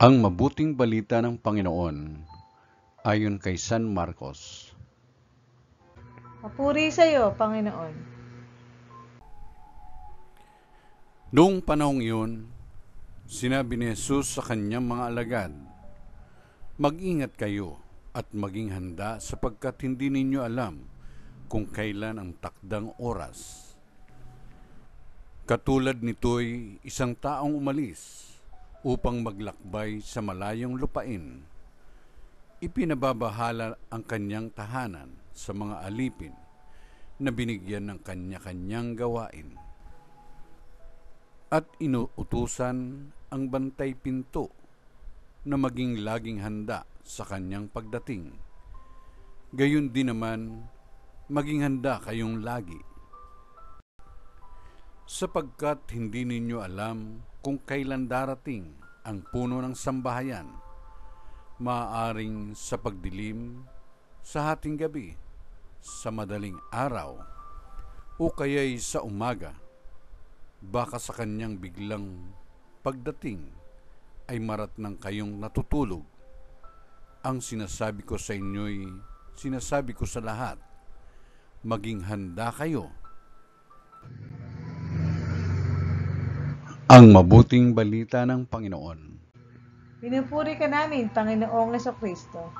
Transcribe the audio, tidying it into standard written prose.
Ang mabuting balita ng Panginoon ayon kay San Marcos. Papuri sa iyo, Panginoon. Noong panahong iyon, sinabi ni Jesus sa kanyang mga alagad, "Mag-ingat kayo at maging handa sapagkat hindi ninyo alam kung kailan ang takdang oras. Katulad nito'y isang taong umalis upang maglakbay sa malayong lupain. Ipinababahala ang kanyang tahanan sa mga alipin na binigyan ng kanya-kanyang gawain. At inuutusan ang bantay pinto na maging laging handa sa kanyang pagdating. Gayon din naman, maging handa kayong lagi. Sapagkat hindi ninyo alam kung kailan darating ang puno ng sambahayan, maaaring sa pagdilim, sa hating gabi, sa madaling araw, o kaya'y sa umaga. Baka sa kanyang biglang pagdating ay maratnang kayong natutulog. Ang sinasabi ko sa inyo'y sinasabi ko sa lahat, maging handa kayo." Ang mabuting balita ng Panginoon. Pinupuri ka namin, Panginoong Kristo.